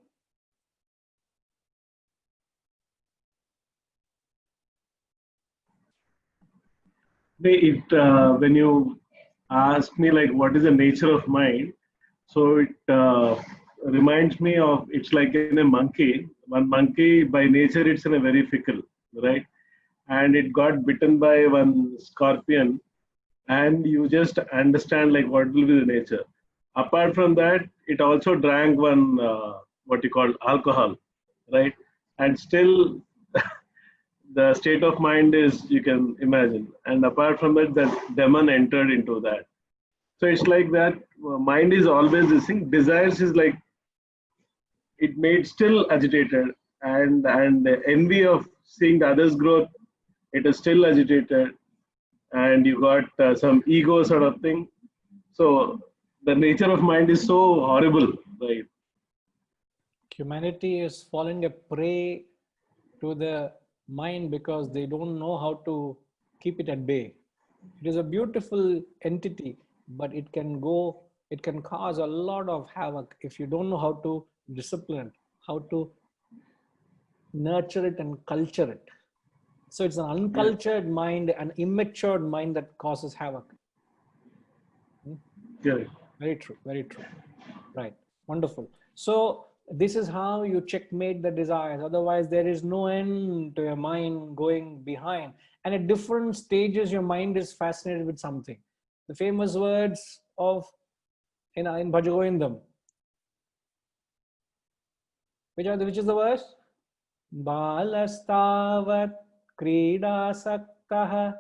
[SPEAKER 9] When you ask me like what is the nature of mind, so it reminds me of, it's like in a monkey. One monkey by nature it's in a very fickle, right? And it got bitten by one scorpion, and you just understand like what will be the nature. Apart from that, it also drank one what you call alcohol, right? And still the state of mind is, you can imagine. And apart from that, that demon entered into that. So it's like that mind is always this thing. Desires is like, it made still agitated, and the envy of seeing the others' growth, it is still agitated, and you got some ego sort of thing. So the nature of mind is so horrible, right?
[SPEAKER 1] Humanity is falling a prey to the mind because they don't know how to keep it at bay. It is a beautiful entity, but it can cause a lot of havoc if you don't know how to discipline it, how to nurture it and culture it. So it's an uncultured mind, an immature mind that causes havoc.
[SPEAKER 9] Yeah.
[SPEAKER 1] Very true, very true. Right, wonderful. So this is how you checkmate the desires. Otherwise, there is no end to your mind going behind. And at different stages, your mind is fascinated with something. The famous words of in Bhajagovindam. Which is the verse? Balastavat kridasaktah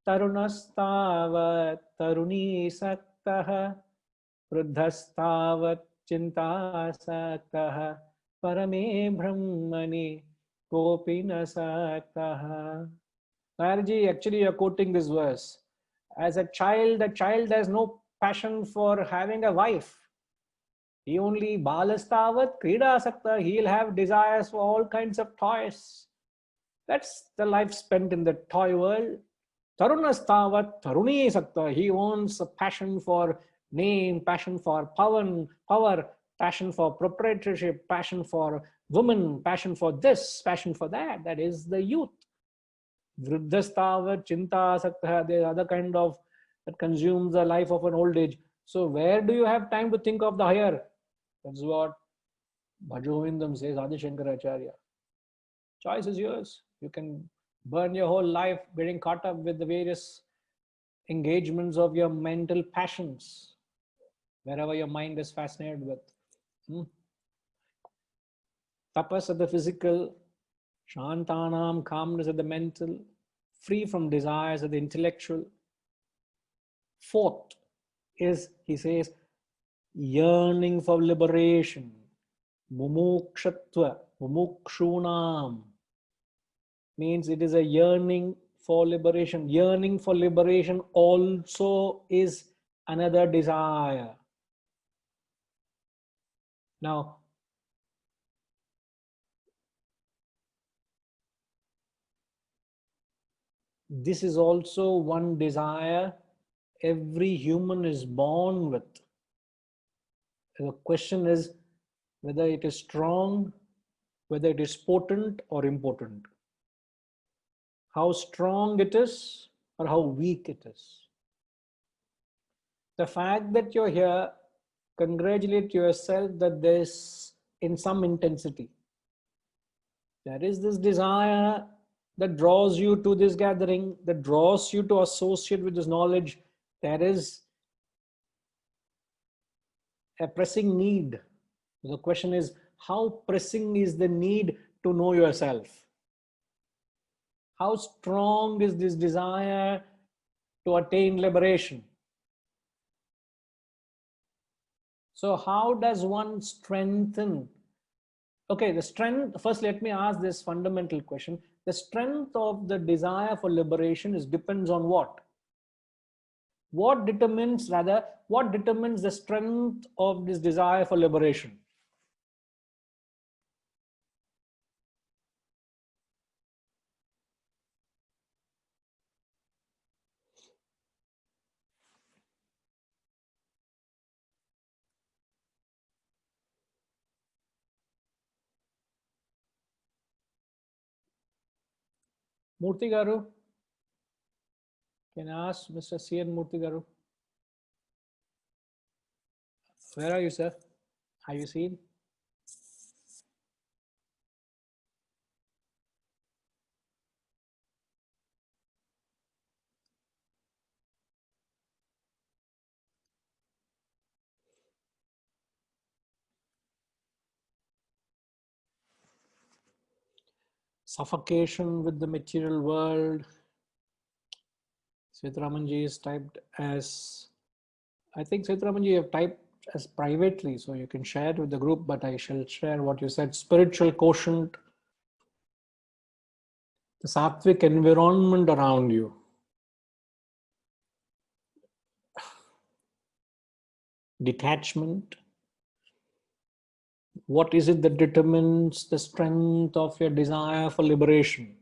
[SPEAKER 1] tarunastavat tarunisaktah vruddhastavat chintasaktah parame brahmani kopinasaktah. Narji, actually you're quoting this verse. As a child has no passion for having a wife. He only balastavat krida sakta. He'll have desires for all kinds of toys. That's the life spent in the toy world. Tarunastavat taruni sakta. He wants a passion for name, passion for power, passion for proprietorship, passion for women, passion for this, passion for that. That is the youth. Vriddhastavat chinta sakta. There are other kind of that consumes the life of an old age. So where do you have time to think of the higher? That's what Bhajovinam says, Adi Shankaracharya. Choice is yours. You can burn your whole life getting caught up with the various engagements of your mental passions, wherever your mind is fascinated with. Tapas of the physical, Shantanam, calmness of the mental, free from desires of the intellectual. Fourth is, he says, yearning for liberation, mumukshatva, mumukshunam, means it is a yearning for liberation. Yearning for liberation also is another desire. Now, this is also one desire every human is born with. The question is whether it is strong, whether it is potent or impotent. How strong it is or how weak it is. The fact that you're here, congratulate yourself that there's in some intensity. There is this desire that draws you to this gathering, that draws you to associate with this knowledge. There is a pressing need. The question is, how pressing is the need to know yourself? How strong is this desire to attain liberation? So how does one strengthen? Okay, the strength, first let me ask this fundamental question. The strength of the desire for liberation depends on what? What determines the strength of this desire for liberation? Murthy Garu, can I ask Mr. C.N. Murthy Garu? Where are you, sir? Are you seen? Suffocation with the material world. Sethuramanji is typed as, I think Sethuramanji you have typed as privately, so you can share it with the group, but I shall share what you said. Spiritual quotient, the sattvic environment around you. Detachment. What is it that determines the strength of your desire for liberation?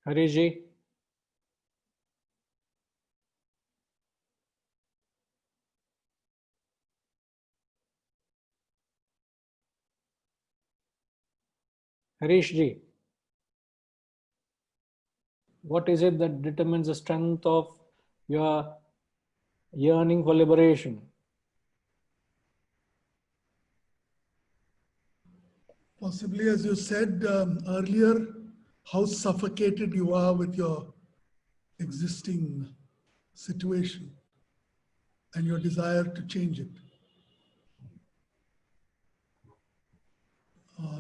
[SPEAKER 1] Hariji? Harishji? What is it that determines the strength of your yearning for liberation?
[SPEAKER 11] Possibly, as you said earlier, how suffocated you are with your existing situation and your desire to change it.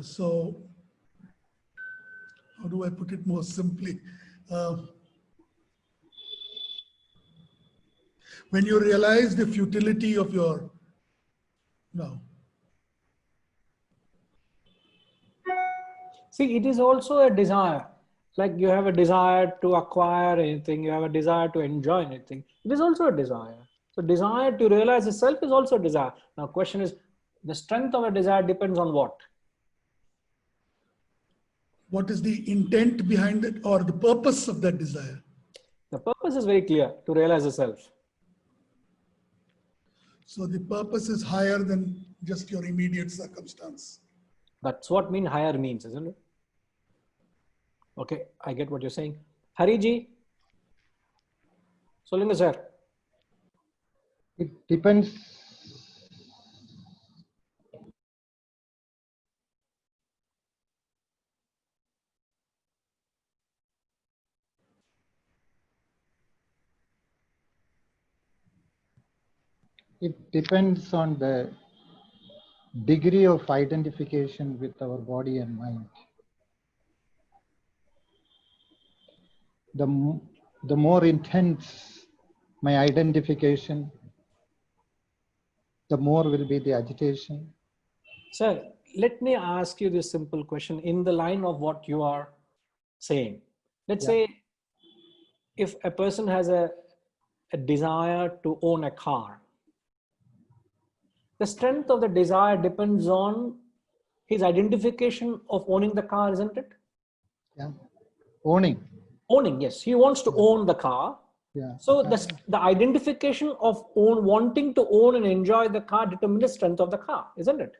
[SPEAKER 11] So, how do I put it more simply? When you realize the futility of your, no.
[SPEAKER 1] See, it is also a desire. Like you have a desire to acquire anything, you have a desire to enjoy anything. It is also a desire. So desire to realize itself is also a desire. Now question is, the strength of a desire depends on what?
[SPEAKER 11] What is the intent behind it or the purpose of that desire?
[SPEAKER 1] The purpose is very clear, to realize the self.
[SPEAKER 11] So the purpose is higher than just your immediate circumstance.
[SPEAKER 1] That's what higher means, isn't it? Okay, I get what you're saying. Hariji, சொல்லுங்க sir.
[SPEAKER 12] It depends. It depends on the degree of identification with our body and mind. The more intense my identification, the more will be the agitation.
[SPEAKER 1] Sir, let me ask you this simple question in the line of what you are saying. Let's say if a person has a desire to own a car, the strength of the desire depends on his identification of owning the car, isn't it?
[SPEAKER 12] Yeah. Owning,
[SPEAKER 1] yes. He wants to own the car.
[SPEAKER 12] Yeah.
[SPEAKER 1] So the identification of wanting to own and enjoy the car determines the strength of the car, isn't it?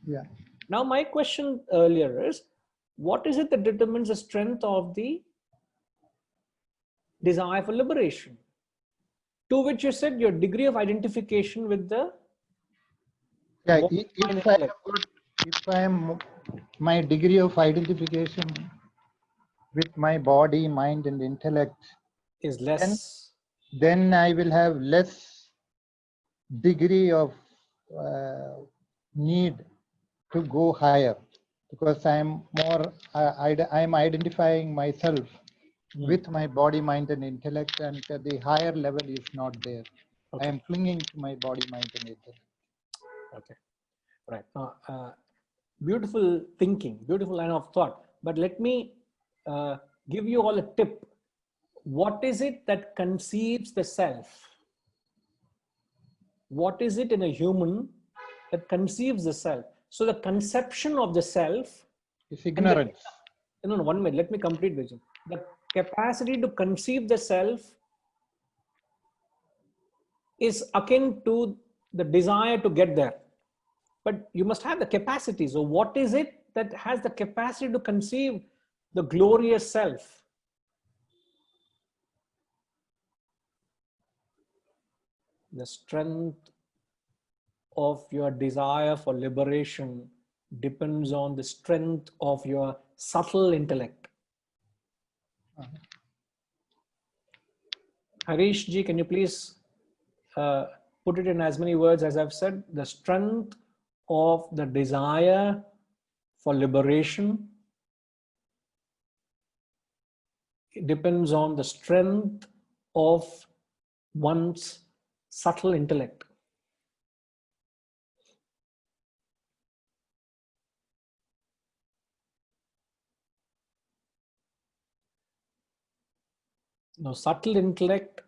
[SPEAKER 12] Yeah.
[SPEAKER 1] Now my question earlier is, what is it that determines the strength of the desire for liberation? To which you said your degree of identification with the...
[SPEAKER 12] Yeah, if I am my degree of identification with my body, mind and intellect
[SPEAKER 1] is less,
[SPEAKER 12] then I will have less degree of need to go higher, because I am more, I am identifying myself with my body, mind and intellect, and the higher level is not there. Okay. I am clinging to my body, mind and intellect.
[SPEAKER 1] Okay, right. Beautiful thinking, beautiful line of thought. But let me give you all a tip. What is it that conceives the self? What is it in a human that conceives the self? So the conception of the self
[SPEAKER 12] is ignorance.
[SPEAKER 1] No, 1 minute. Let me complete this. The capacity to conceive the self is akin to the desire to get there. But you must have the capacity. So what is it that has the capacity to conceive the glorious self? The strength of your desire for liberation depends on the strength of your subtle intellect. Harish ji, can you please put it in as many words as I've said? The strength of the desire for liberation, it depends on the strength of one's subtle intellect. Now, subtle intellect,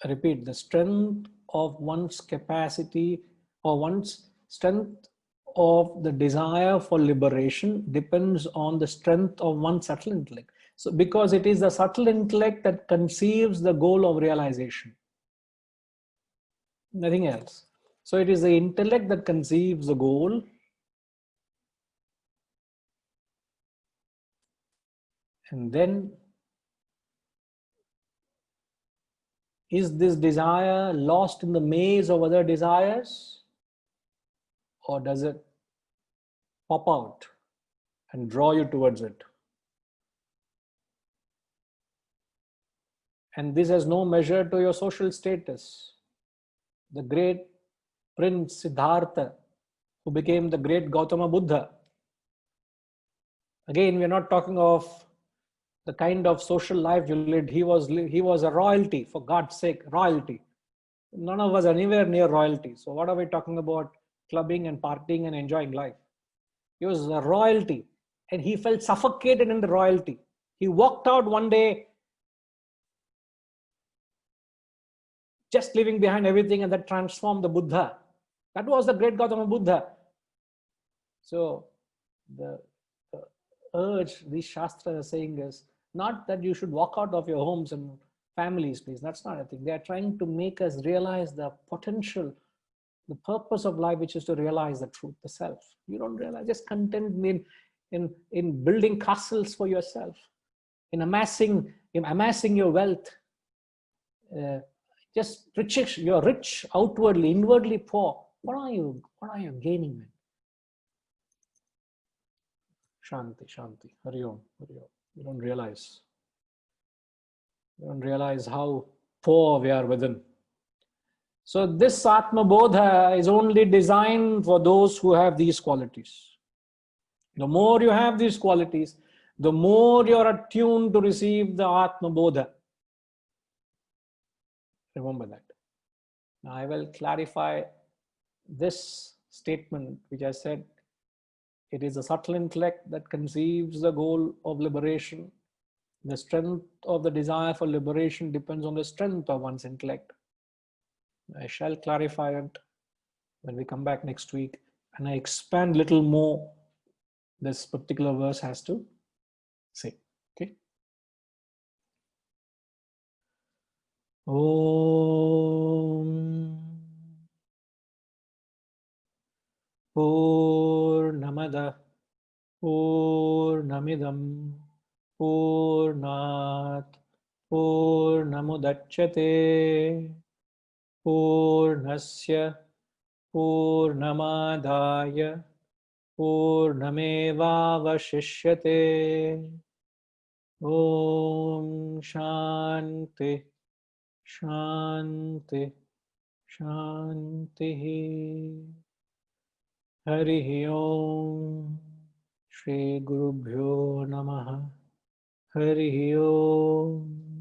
[SPEAKER 1] I repeat, the strength of one's capacity or one's strength of the desire for liberation depends on the strength of one's subtle intellect. So, because it is the subtle intellect that conceives the goal of realization, nothing else. So, it is the intellect that conceives the goal. And then, is this desire lost in the maze of other desires, or does it pop out and draw you towards it? And this has no measure to your social status. The great Prince Siddhartha, who became the great Gautama Buddha. Again, we are not talking of the kind of social life you lived. He was a royalty, for God's sake, royalty. None of us are anywhere near royalty. So what are we talking about clubbing and partying and enjoying life? He was a royalty. and he felt suffocated in the royalty. He walked out one day, just leaving behind everything, and that transformed the Buddha. That was the great Gautama Buddha. So the urge these Shastras are saying is not that you should walk out of your homes and families, please. That's not a thing. They are trying to make us realize the potential, the purpose of life, which is to realize the truth, the self. You don't realize, just content in building castles for yourself, in amassing your wealth. Just rich, you're rich outwardly, inwardly poor. What are you gaining, man? Shanti, Shanti, Hari Om, Hari Om. You don't realize. You don't realize how poor we are within. So this ATMABODHA is only designed for those who have these qualities. The more you have these qualities, the more you are attuned to receive the ATMABODHA. Remember that. Now I will clarify this statement which I said. It is a subtle intellect that conceives the goal of liberation. The strength of the desire for liberation depends on the strength of one's intellect. I shall clarify it when we come back next week, and I expand a little more this particular verse has to say. Okay. Om Purnamada Purnamidam Purnat Purnamudachyate Purnasya Purnamadaya Purnamevavashishyate. Om Shanti Shanti Shanti. Hari Om. Shri Gurubhyo Namaha. Hari Om.